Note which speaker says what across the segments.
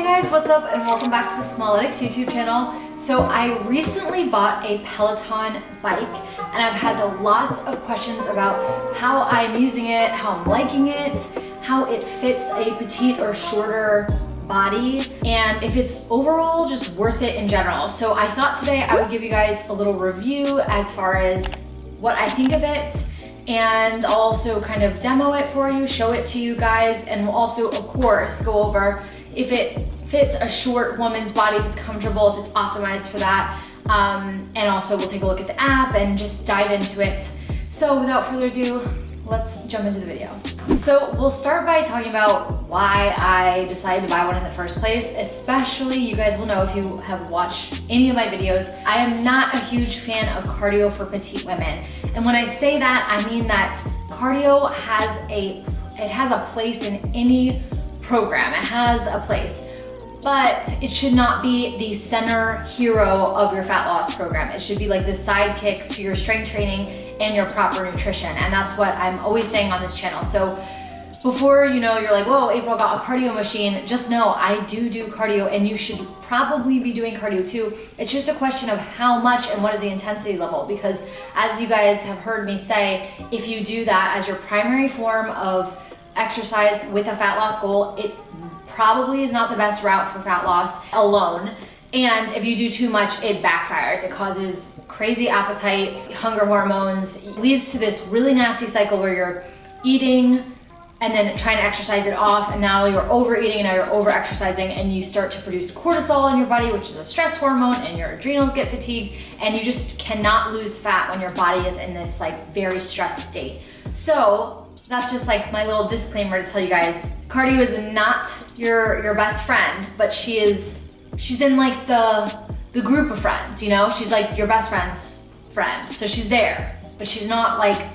Speaker 1: guys, what's up and welcome back to the Smalletics YouTube channel. So I recently bought a Peloton bike and I've had lots of questions about how I'm using it, how I'm liking it, how it fits a petite or shorter body, and if it's overall just worth it in general. So I thought today I would give you guys a little review as far as what I think of it, and I'll also kind of demo it for you, show it to you guys, and we'll also, of course, go over if it fits a short woman's body, if it's comfortable, if it's optimized for that. And also we'll take a look at the app and just dive into it. So without further ado, let's jump into the video. So we'll start by talking about why I decided to buy one in the first place. Especially, you guys will know if you have watched any of my videos, I am not a huge fan of cardio for petite women. And when I say that, I mean that cardio has a place in any program. It has a place, but it should not be the center hero of your fat loss program. It should be like the sidekick to your strength training and your proper nutrition. And that's what I'm always saying on this channel. So before you're like, whoa, April got a cardio machine, just know I do cardio and you should probably be doing cardio too. It's just a question of how much and what is the intensity level, because as you guys have heard me say, if you do that as your primary form of exercise with a fat loss goal, it probably is not the best route for fat loss alone. And if you do too much, it backfires. It causes crazy appetite, hunger hormones. It leads to this really nasty cycle where you're eating and then trying to exercise it off, and now you're overeating and now you're over exercising, and you start to produce cortisol in your body, which is a stress hormone, and your adrenals get fatigued, and you just cannot lose fat when your body is in this like very stressed state. So that's just like my little disclaimer to tell you guys, cardio is not your best friend, but she's in like the group of friends, she's like your best friend's friend. So she's there, but she's not like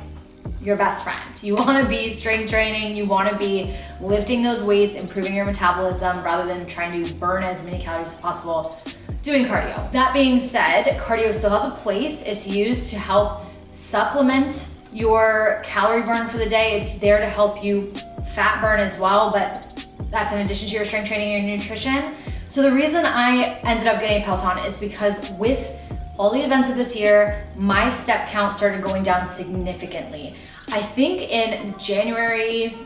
Speaker 1: your best friend. You wanna be strength training, you wanna be lifting those weights, improving your metabolism rather than trying to burn as many calories as possible doing cardio. That being said, cardio still has a place. It's used to help supplement your calorie burn for the day. It's there to help you fat burn as well, but that's in addition to your strength training and your nutrition. So the reason I ended up getting a Peloton is because with all the events of this year, my step count started going down significantly. I think in January,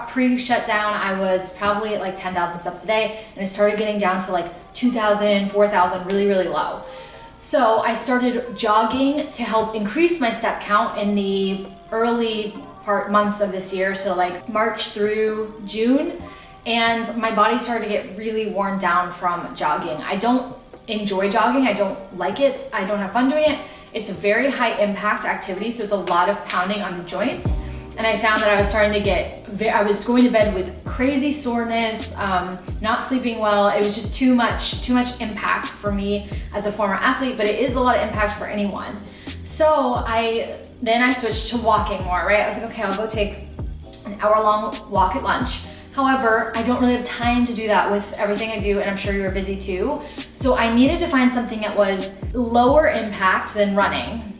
Speaker 1: pre-shutdown, I was probably at like 10,000 steps a day, and it started getting down to like 2,000, 4,000, really, really low. So I started jogging to help increase my step count in the early months of this year, so like March through June, and my body started to get really worn down from jogging. I don't enjoy jogging, I don't like it, I don't have fun doing it. It's a very high impact activity, so it's a lot of pounding on the joints, and I found that I was starting to I was going to bed with crazy soreness, not sleeping well. It was just too much impact for me as a former athlete, but it is a lot of impact for anyone. So then I switched to walking more, right? I was like, okay, I'll go take an hour-long walk at lunch. However, I don't really have time to do that with everything I do, and I'm sure you're busy too. So I needed to find something that was lower impact than running,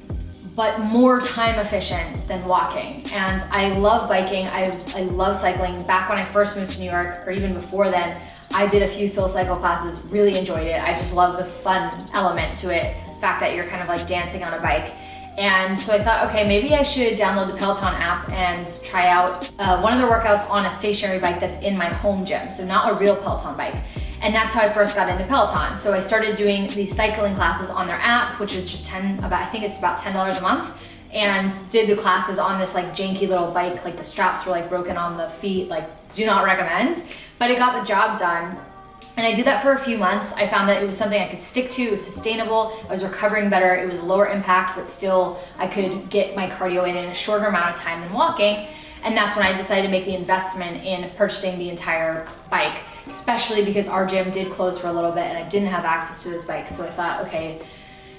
Speaker 1: but more time efficient than walking. And I love biking, I love cycling. Back when I first moved to New York, or even before then, I did a few soul cycle classes, really enjoyed it. I just love the fun element to it, the fact that you're kind of like dancing on a bike. And so I thought, okay, maybe I should download the Peloton app and try out one of the workouts on a stationary bike that's in my home gym, so not a real Peloton bike. And that's how I first got into Peloton. So I started doing these cycling classes on their app, which is just I think it's about $10 a month, and did the classes on this like janky little bike, like the straps were like broken on the feet, like do not recommend, but it got the job done. And I did that for a few months. I found that it was something I could stick to, it was sustainable, I was recovering better, it was lower impact, but still I could get my cardio in a shorter amount of time than walking. And that's when I decided to make the investment in purchasing the entire bike, especially because our gym did close for a little bit and I didn't have access to this bike. So I thought, okay,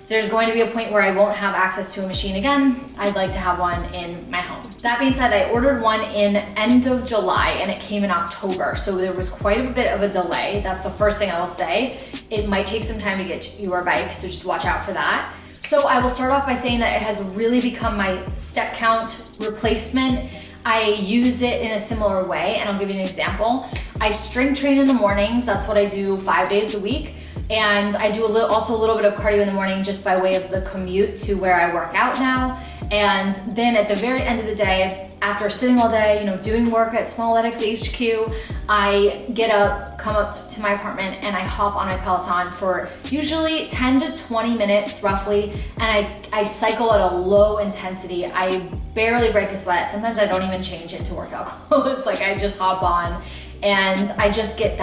Speaker 1: there's going to be a point where I won't have access to a machine again. I'd like to have one in my home. That being said, I ordered one in end of July and it came in October. So there was quite a bit of a delay. That's the first thing I will say. It might take some time to get your bike, so just watch out for that. So I will start off by saying that it has really become my step count replacement. I use it in a similar way, and I'll give you an example. I strength train in the mornings. That's what I do 5 days a week. And I do also a little bit of cardio in the morning just by way of the commute to where I work out now. And then at the very end of the day, after sitting all day, doing work at Smalletics HQ, I get up, come up to my apartment, and I hop on my Peloton for usually 10 to 20 minutes roughly. And I cycle at a low intensity. I barely break a sweat. Sometimes I don't even change into workout clothes. Like I just hop on and I just get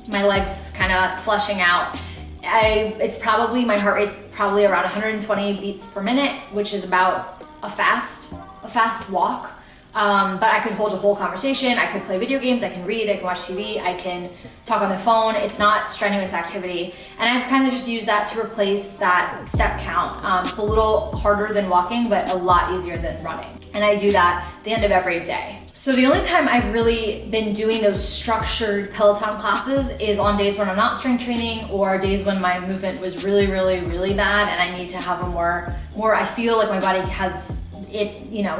Speaker 1: my legs kind of flushing out. My heart rate's probably around 120 beats per minute, which is about a fast walk. But I could hold a whole conversation. I could play video games. I can read. I can watch TV. I can talk on the phone. It's not strenuous activity. And I've kind of just used that to replace that step count. It's a little harder than walking, but a lot easier than running. And I do that at the end of every day. So the only time I've really been doing those structured Peloton classes is on days when I'm not strength training or days when my movement was really, really, really bad and I need to have a more, I feel like my body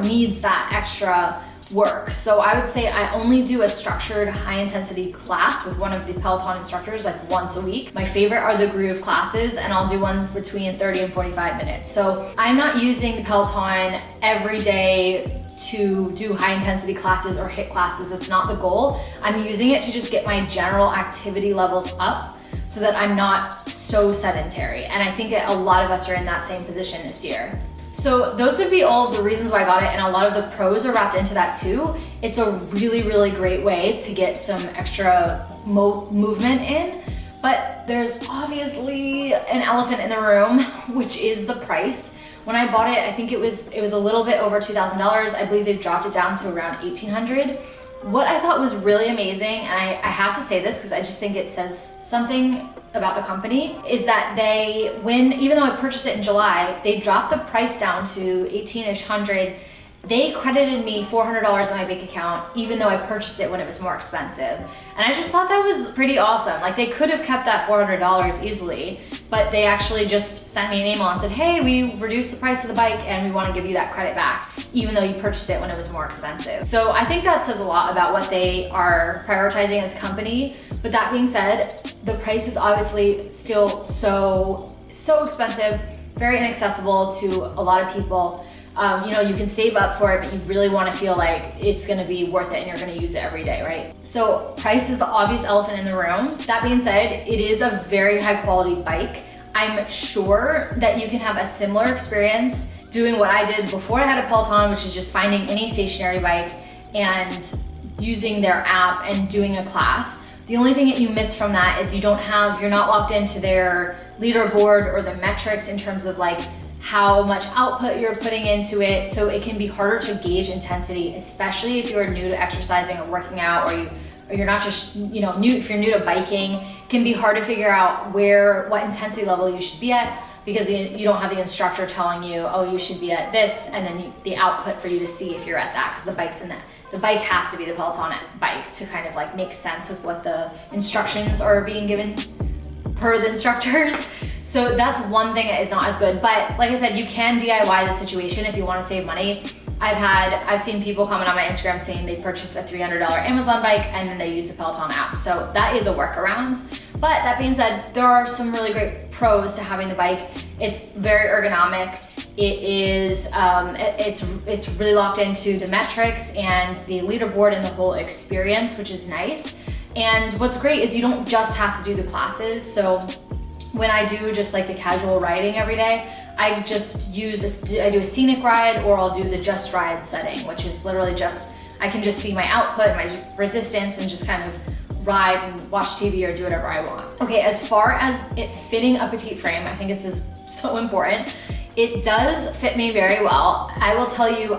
Speaker 1: needs that extra work. So I would say I only do a structured high intensity class with one of the Peloton instructors like once a week. My favorite are the groove classes, and I'll do one between 30 and 45 minutes. So I'm not using the Peloton every day to do high intensity classes or HIIT classes. It's not the goal. I'm using it to just get my general activity levels up so that I'm not so sedentary. And I think that a lot of us are in that same position this year. So those would be all of the reasons why I got it, and a lot of the pros are wrapped into that too. It's a really, really great way to get some extra movement in, but there's obviously an elephant in the room, which is the price. When I bought it, I think it was a little bit over $2,000. I believe they've dropped it down to around $1,800. What I thought was really amazing, and I have to say this because I just think it says something about the company, is that even though I purchased it in July, they dropped the price down to $1,800. They credited me $400 on my bank account, even though I purchased it when it was more expensive. And I just thought that was pretty awesome. Like they could have kept that $400 easily, but they actually just sent me an email and said, hey, we reduced the price of the bike and we want to give you that credit back, even though you purchased it when it was more expensive. So I think that says a lot about what they are prioritizing as a company. But that being said, the price is obviously still so expensive, very inaccessible to a lot of people. You can save up for it, but you really want to feel like it's going to be worth it and you're going to use it every day, right? So price is the obvious elephant in the room. That being said, it is a very high quality bike. I'm sure that you can have a similar experience doing what I did before I had a Peloton, which is just finding any stationary bike and using their app and doing a class. The only thing that you miss from that is you're not locked into their leaderboard or the metrics in terms of like how much output you're putting into it. So it can be harder to gauge intensity, especially if you're new to exercising or working out, or you're not just, new, if you're new to biking. It can be hard to figure out what intensity level you should be at because you don't have the instructor telling you, oh, you should be at this, and then the output for you to see if you're at that, because the bike has to be the Peloton bike to kind of like make sense with what the instructions are being given per the instructors. So that's one thing that is not as good. But like I said, you can DIY the situation if you want to save money. I've seen people comment on my Instagram saying they purchased a $300 Amazon bike and then they use the Peloton app. So that is a workaround. But that being said, there are some really great pros to having the bike. It's very ergonomic. It is, it's really locked into the metrics and the leaderboard and the whole experience, which is nice. And what's great is you don't just have to do the classes. So when I do just like the casual riding every day, I just do a scenic ride, or I'll do the just ride setting, which is literally I can just see my output, my resistance, and just kind of ride and watch TV or do whatever I want. Okay, as far as it fitting a petite frame, I think this is so important. It does fit me very well. I will tell you,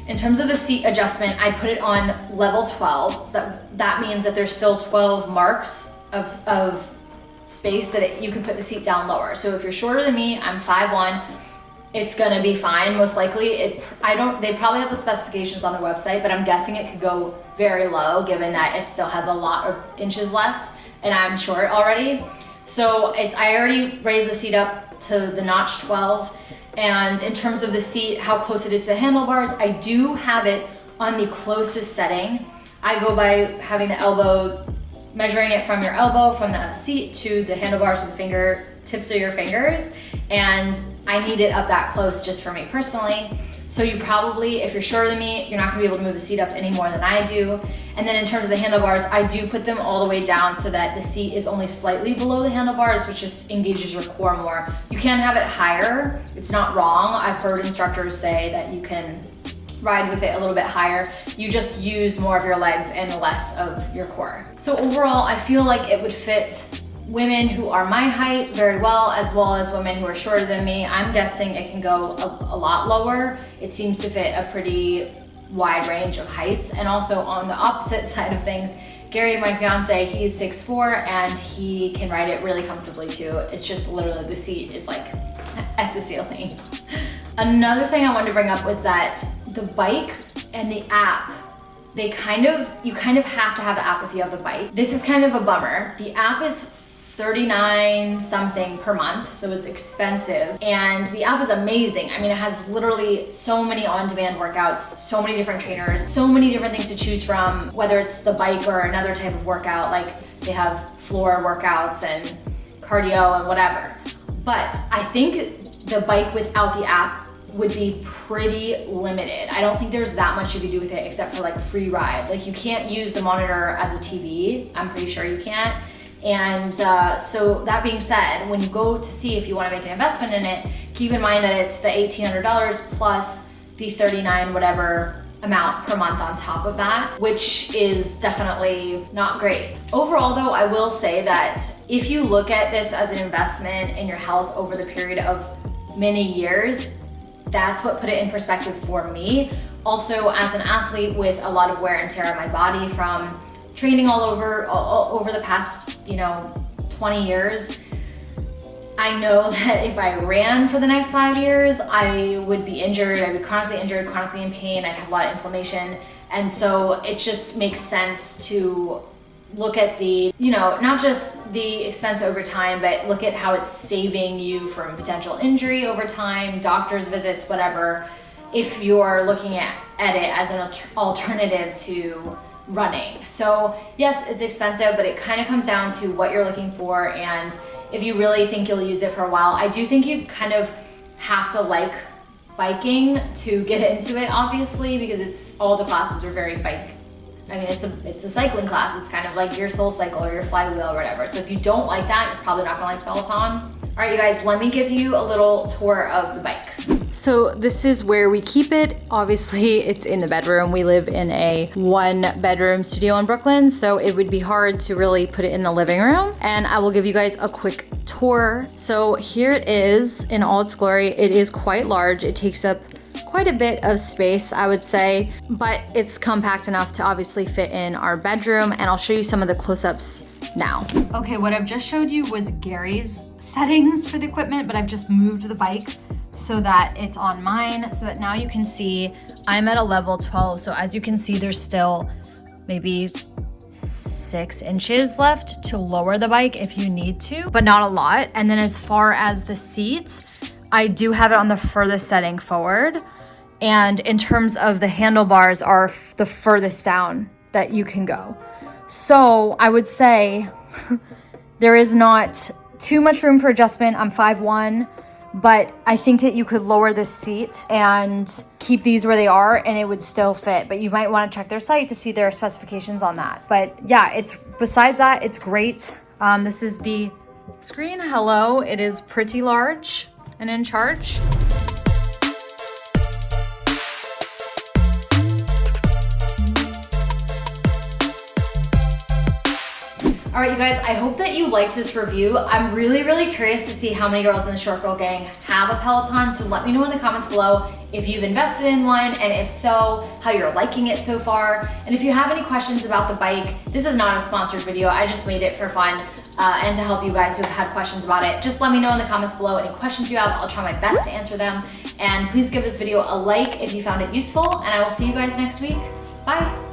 Speaker 1: in terms of the seat adjustment, I put it on level 12. So that means that there's still 12 marks of space that you can put the seat down lower. So if you're shorter than me, I'm 5'1", it's gonna be fine, most likely. They probably have the specifications on their website, but I'm guessing it could go very low given that it still has a lot of inches left and I'm short already. So I already raised the seat up to the notch 12. And in terms of the seat, how close it is to the handlebars, I do have it on the closest setting. I go by having the elbow, measuring it from your elbow, from the seat to the handlebars with the tips of your fingers. And I need it up that close just for me personally. So you probably, if you're shorter than me, you're not gonna be able to move the seat up any more than I do. And then in terms of the handlebars, I do put them all the way down so that the seat is only slightly below the handlebars, which just engages your core more. You can have it higher, it's not wrong. I've heard instructors say that you can ride with it a little bit higher. You just use more of your legs and less of your core. So overall, I feel like it would fit women who are my height very well as women who are shorter than me. I'm guessing it can go a lot lower. It seems to fit a pretty wide range of heights. And also on the opposite side of things, Gary, my fiance, he's 6'4" and he can ride it really comfortably too. It's just literally the seat is like at the ceiling. Another thing I wanted to bring up was that the bike and the app, you kind of have to have the app if you have the bike. This is kind of a bummer. The app is $39 something per month, so it's expensive. And the app is amazing. I mean, it has literally so many on-demand workouts, so many different trainers, so many different things to choose from, whether it's the bike or another type of workout, like they have floor workouts and cardio and whatever. But I think the bike without the app would be pretty limited. I don't think there's that much you could do with it except for like free ride. Like you can't use the monitor as a TV. I'm pretty sure you can't. And so that being said, when you go to see if you want to make an investment in it, keep in mind that it's the $1,800 plus the $39 whatever amount per month on top of that, which is definitely not great. Overall though, I will say that if you look at this as an investment in your health over the period of many years, that's what put it in perspective for me. Also, as an athlete with a lot of wear and tear on my body from training all over the past, 20 years, I know that if I ran for the next 5 years, I would be injured. I'd be chronically injured, chronically in pain. I'd have a lot of inflammation. And so it just makes sense to look at the, not just the expense over time, but look at how it's saving you from potential injury over time, doctor's visits, whatever, if you're looking at it as an alternative to running. So yes, it's expensive, but it kind of comes down to what you're looking for. And if you really think you'll use it for a while, I do think you kind of have to like biking to get into it, obviously, because all the classes are very bike. I mean, it's a cycling class. It's kind of like your Soul Cycle or your Flywheel or whatever. So if you don't like that, you're probably not gonna like Peloton. All right, you guys, let me give you a little tour of the bike. So this is where we keep it. Obviously, it's in the bedroom. We live in a 1-bedroom studio in Brooklyn, so it would be hard to really put it in the living room. And I will give you guys a quick tour. So here it is in all its glory. It is quite large. It takes up quite a bit of space, I would say, but it's compact enough to obviously fit in our bedroom. And I'll show you some of the close-ups now. Okay, what I've just showed you was Gary's settings for the equipment, but I've just moved the bike so that it's on mine, so that now you can see I'm at a level 12. So as you can see, there's still maybe 6 inches left to lower the bike if you need to, but not a lot. And then as far as the seats, I do have it on the furthest setting forward. And in terms of the handlebars are the furthest down that you can go. So I would say there is not too much room for adjustment. I'm 5'1", but I think that you could lower this seat and keep these where they are and it would still fit. But you might want to check their site to see their specifications on that. But yeah, besides that, it's great. This is the screen. Hello, it is pretty large and in charge. All right, you guys, I hope that you liked this review. I'm really, really curious to see how many girls in the Short Girl Gang have a Peloton, so let me know in the comments below if you've invested in one, and if so, how you're liking it so far. And if you have any questions about the bike, this is not a sponsored video, I just made it for fun and to help you guys who have had questions about it. Just let me know in the comments below any questions you have. I'll try my best to answer them. And please give this video a like if you found it useful, and I will see you guys next week. Bye.